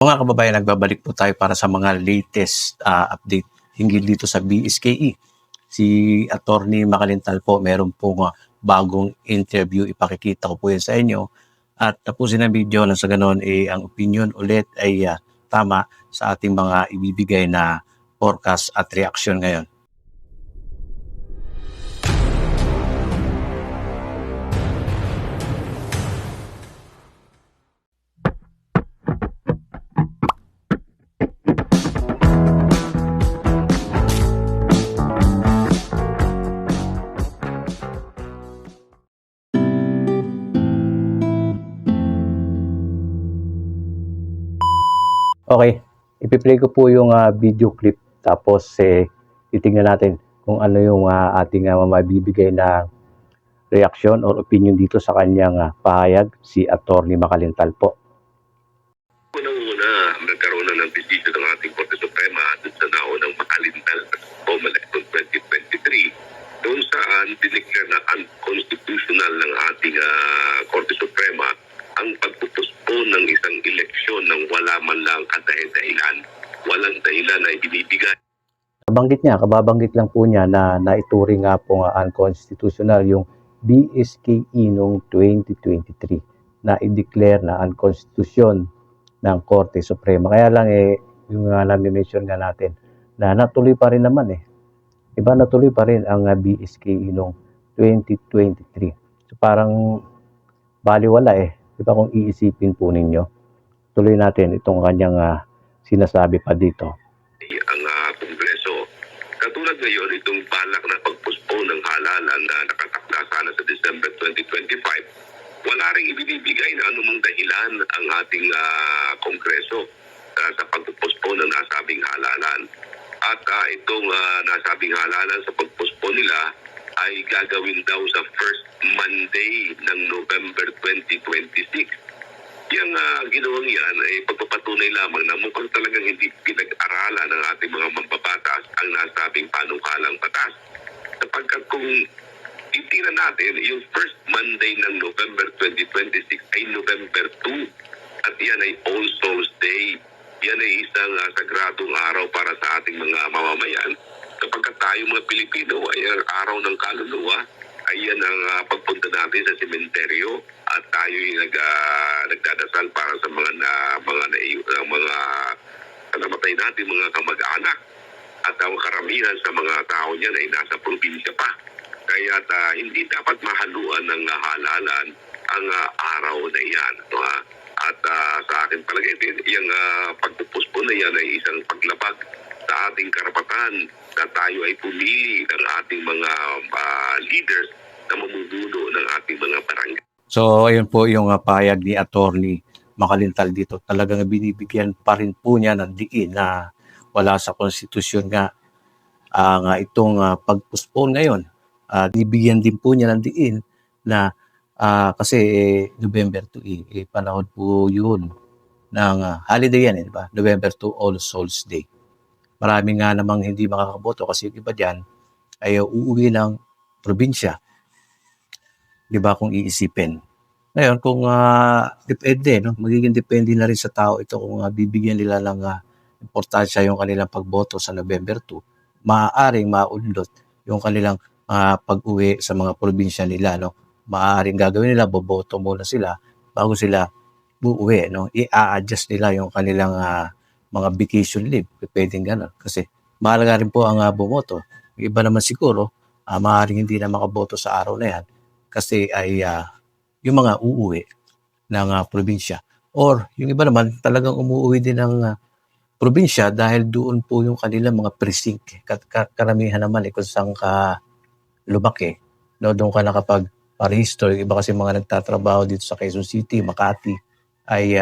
Mga kababayan, nagbabalik po tayo para sa mga latest update hinggil dito sa BSKE. Si Attorney Makalintal po, meron pong bagong interview. Ipakikita ko po yan sa inyo. At tapusin ang video na sa ganon, ang opinion ulit ay tama sa ating mga ibibigay na forecast at reaction ngayon. Okay, ipi-play ko po yung video clip tapos titingnan natin kung ano yung ating mabibigay na reaction or opinion dito sa kanyang pahayag, si Attorney Makalintal po. Unang-una, nagkaroon na ng desisyon ng ating Korte Suprema dun sa naunang Makalintal o election 2023 doon saan dineclare na unconstitutional ng ating Korte Suprema ang pagpupuspon ng isang eleksyon ng wala man lang kadahilan, walang dahilan na ibinibigay. Kababanggit lang po niya na naituring nga po unconstitutional yung BSKE noong 2023 na i-declare na unconstitution ng Korte Suprema. Kaya lang yung nami-mention nga natin na natuloy pa rin naman natuloy pa rin ang BSKE noong 2023. So parang baliwala Diba kung iisipin po ninyo, tuloy natin itong kanyang sinasabi pa dito. Ang Kongreso, katulad ngayon itong balak na pagpuspon ng halalan na nakatakda sana sa December 2025, wala rin ibinibigay na anumang dahilan ang ating Kongreso sa pagpuspon ng nasabing halalan. At itong nasabing halalan sa pagpuspon nila ay gagawin daw sa first Monday ng November 2026. Yung ginawang yan ay pagpapatunay lamang na mukhang talagang hindi pinag-aralan ng ating mga mambabatas ang nasabing panukalang batas. Sapagkat kung titingnan natin, yung first Monday ng November 2026 ay November 2 at yan ay All Souls Day. Yan ay isang sagradong araw para sa ating mga mamamayan. Kapag tayo mga Pilipino ay ang araw ng kaluluwa, ay yan ang pagpunta natin sa sementeryo at tayo nagdadasal para sa mga namatay natin mga kamag-anak. At ang karamihan sa mga tao niyan ay nasa probinsya pa. Kaya hindi dapat mahaluan ng halalan ang araw na yan. No? At sa akin palagay din, yung pagpupuspo na yan ay isang paglabag sa ating karapatan na tayo ay pumili ng ating mga leaders na mamumuno ng ating mga barangay. So ayun po yung pahayag ni Attorney Makalintal dito. Talagang binibigyan pa rin po niya ng diin na wala sa konstitusyon nga itong pagpuspon ngayon. Bibigyan din po niya ng diin na kasi November 2 panahon po yun ng holiday yan, diba? November 2, All Souls Day. Marami nga namang hindi makakaboto kasi yung iba dyan ay uuwi ng probinsya. Diba kung iisipin. Ngayon, kung depende, no? Magiging depende na rin sa tao ito kung bibigyan nila ng importansya yung kanilang pagboto sa November 2, maaaring maundot yung kanilang pag-uwi sa mga probinsya nila. No? Maaaring gagawin nila, boboto muna sila bago sila uuwi. No? I-adjust nila yung kanilang mga vacation leave, pwedeng gano'n. Kasi mahalaga rin po ang bumoto. Yung iba naman siguro, maaaring hindi na makaboto sa araw na yan kasi ay yung mga uuwi ng probinsya. Or yung iba naman talagang umuwi din ng probinsya dahil doon po yung kanilang mga precinct. Karamihan naman kung saan ka lumaki. No, doon ka nakapag-register. Yung iba kasi mga nagtatrabaho dito sa Quezon City, Makati, ay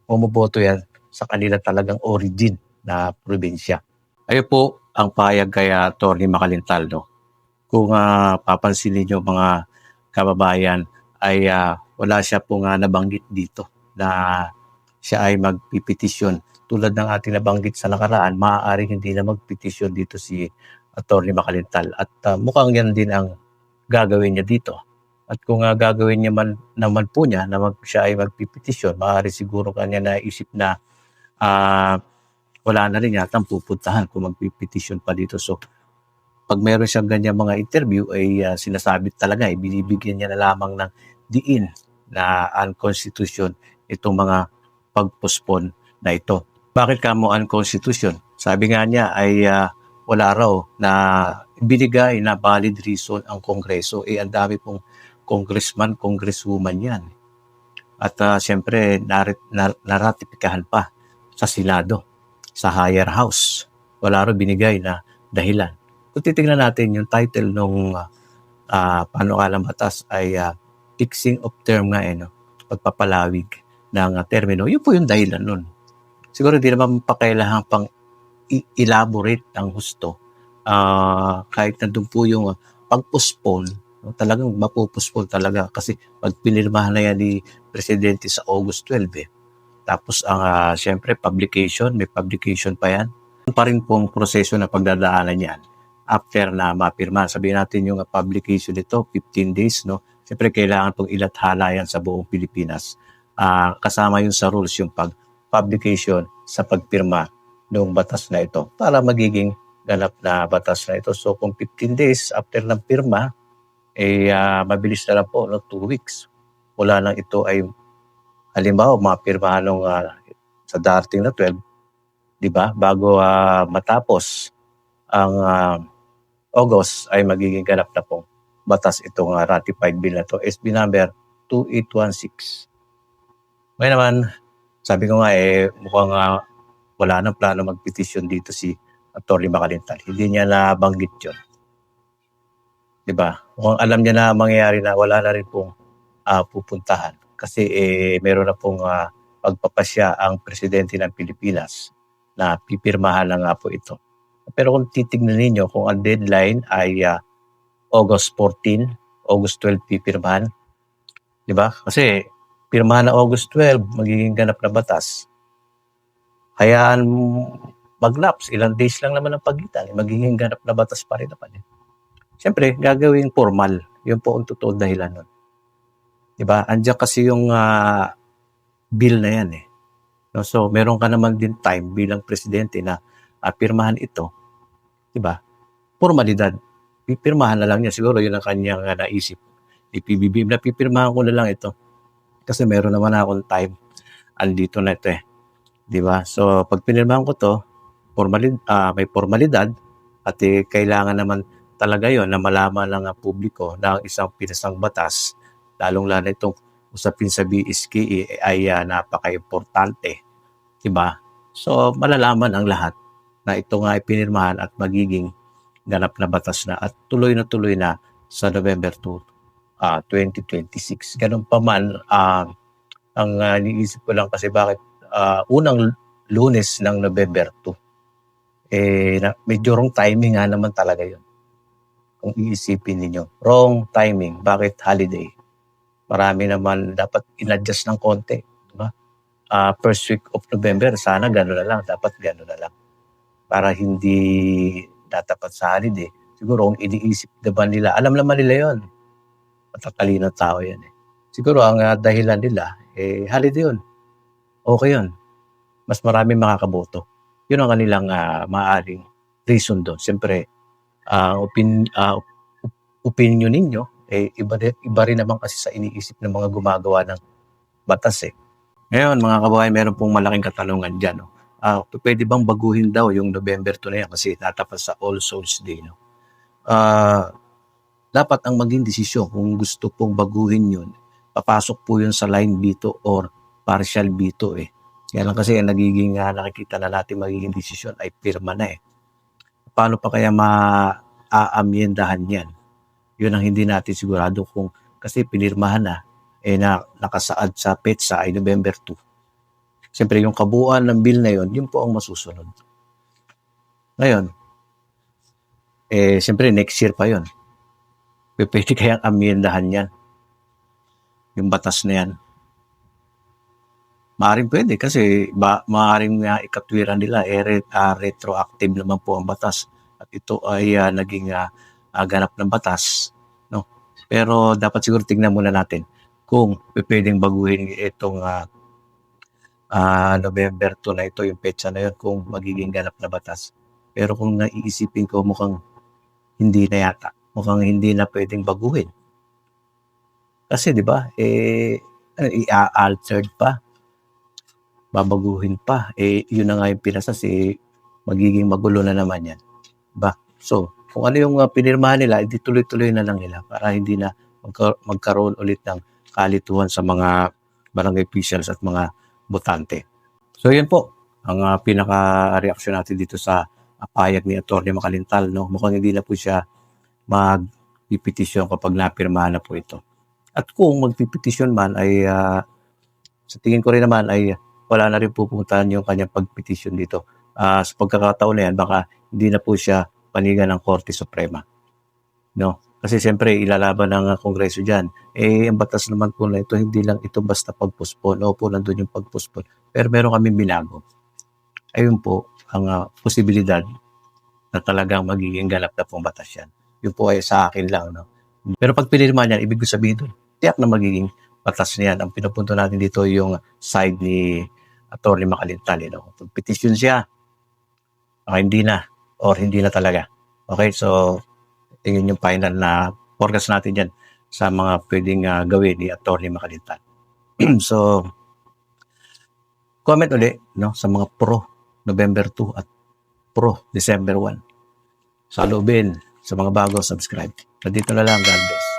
umuboto yan sa kanila talagang origin na probinsya. Ayun po ang pahayag kay Attorney Makalintal. No? Kung papansinin nyo mga kababayan, ay wala siya pong nabanggit dito na siya ay magpipetisyon. Tulad ng ating nabanggit sa nakaraan, maaaring hindi na magpetisyon dito si Attorney Makalintal. At mukhang yan din ang gagawin niya dito. At kung gagawin niya naman po niya na siya ay magpipetisyon, maaari siguro kanya naisip na wala na rin yatang pupuntahan kung magpipetisyon pa dito. So, pag meron siyang ganyan mga interview, ay sinasabi talaga, binibigyan niya na lamang ng diin na unconstitution itong mga pag-postpone na ito. Bakit kamo unconstitution? Sabi nga niya ay wala raw na binigay na valid reason ang Kongreso. Ang dami pong congressman, congresswoman yan. At siyempre, naratipikahan pa sa Senado, sa higher house. Wala raw binigay na dahilan. Kung titingnan natin yung title ng panukalang batas ay fixing of term nga, no? Pagpapalawig ng termino. Yun po yung dahilan nun. Siguro hindi naman pakailangan pang elaborate ang husto. Kahit nandun po yung pag-postpone, talagang mapupospone talaga kasi pag pinirmahan na yan ni Presidente sa August 12 tapos ang siyempre may publication pa yan. Pa rin pong proseso na pagdadaanan yan after na mapirma. Sabihin natin yung publication nito 15 days, no? Siyempre kailangan pong ilathala yan sa buong Pilipinas. Kasama yun sa rules yung publication sa pagpirma ng batas na ito para magiging ganap na batas na ito. So kung 15 days after ng pirma, mabilis na lang po, 2 weeks. Mula lang ito ay halimbawa mapirmahan nung sa darating na 12, di ba? Bago matapos ang August ay magiging ganap na po batas itong ratified bill na to, SB number 2816. May naman, sabi ko nga mukhang wala nang plano magpetisyon dito si Atty. Macalintal. Hindi niya nabanggit yun. Diba? Mukhang alam niya na mangyayari na wala na rin pong pupuntahan. Kasi meron na pong pagpapasya ang presidente ng Pilipinas na pipirmahan na nga po ito. Pero kung titignan ninyo, kung ang deadline ay August 14, August 12 pipirmahan. Diba? Kasi pirmahan na August 12, magiging ganap na batas. Hayaan mag-lapse, ilang days lang naman ang pagitan, magiging ganap na batas pa rin naman. Siyempre, gagawing formal. Yun po ang totoo dahilan nun. Diba? Andiyan kasi yung bill na yan . No? So, meron ka naman din time bilang presidente na pirmahan ito. Diba? Formalidad. Pipirmahan na lang niya. Siguro yun ang kanyang naisip. PBBM na pipirmahan ko na lang ito. Kasi meron naman akong time. Andito na ito . Diba? So, pag pinirmahan ko to, may formalidad at kailangan naman talaga yon na malaman ng publiko na isang pinasang batas, lalong-lalo itong usapin sa BSKE ay napaka-importante. Diba? So, malalaman ang lahat na ito nga ay pinirmahan at magiging ganap na batas na at tuloy na sa November 2, 2026. Ganun pa man, ang niisip ko lang kasi bakit unang Lunes ng November 2. Medyo wrong timing nga naman talaga yun. Kung iisipin ninyo, wrong timing. Bakit holiday? Marami naman dapat in-adjust ng konti. Diba? First week of November, sana gano'n na lang. Dapat gano'n na lang. Para hindi datapat sa holiday. Siguro kung iniisip naman nila, alam naman nila yon. Matatalino tao yan . Siguro ang dahilan nila, holiday yun. Okay yun. Mas maraming makakaboto. Yun ang kanilang maaaring reason doon. Siyempre, opinion ninyo, iba rin naman kasi sa iniisip ng mga gumagawa ng batas . Ngayon, mga kababayan, meron pong malaking katanungan dyan. No? Pwede bang baguhin daw yung November 2 na yan kasi tatapat sa All Souls Day. No? Dapat ang maging desisyon kung gusto pong baguhin yun, papasok po yun sa line veto or partial veto . Kaya lang kasi nagiging nakikita na natin magiging desisyon ay pirma na . Paano pa kaya maaamyendahan yan? Yun ang hindi natin sigurado kung kasi pinirmahan na nakasaad sa petsa ay November 2. Siyempre yung kabuuan ng bill na yun po ang masusunod. Ngayon, siyempre next year pa yun. Pwede kayang amyendahan yan. Yung batas na yan. Maaring pwede kasi maaring ikatwiran nila retroactive naman po ang batas at ito ay naging ganap ng batas, no? Pero dapat siguro tingnan muna natin kung pwedeng baguhin itong November 2 na ito yung petsa na yun kung magiging ganap na batas. Pero kung naiisipin ko mukhang hindi na yata. Mukhang hindi na pwedeng baguhin. Kasi 'di ba, i-altered pa, babaguhin pa. Yun na nga yung pinasas, magiging magulo na naman yan. Ba? So, kung ano yung pinirmahan nila, hindi tuloy-tuloy na lang nila para hindi na magkaroon ulit ng kalituhan sa mga barangay officials at mga botante. So, yun po ang pinaka-reaksyon natin dito sa payag ni Atty. Makalintal. No? Mukhang hindi na po siya magpipetisyon kapag napirmahan na po ito. At kung magpipetisyon man ay sa tingin ko rin naman ay wala na rin pupuntahan yung kanyang pagpetisyon dito. Sa pagkakataon na yan, baka hindi na po siya panigan ng Korte Suprema. No? Kasi siyempre, ilalaban ng Kongreso dyan. Ang batas naman po na ito, hindi lang ito basta pag-postpone. Opo, nandun yung pag-postpone. Pero meron kami binago. Ayun po, ang posibilidad na talagang magiging ganap na pong batas yan. Yun po ay sa akin lang. No? Pero pag pinirma niyan, ibig ko sabihin doon, tiyak na magiging batas na yan. Ang pinupunto natin dito yung side ni Atty. Makalintal. No? Pag petition siya, hindi na or hindi na talaga. Okay, so yun yung final na forecast natin dyan sa mga pwedeng gawin ni Atty. Makalintal. So, comment ulit no, sa mga pro November 2 at pro December 1. Sa loobin, sa mga bago, subscribe. Nandito na lang, God bless.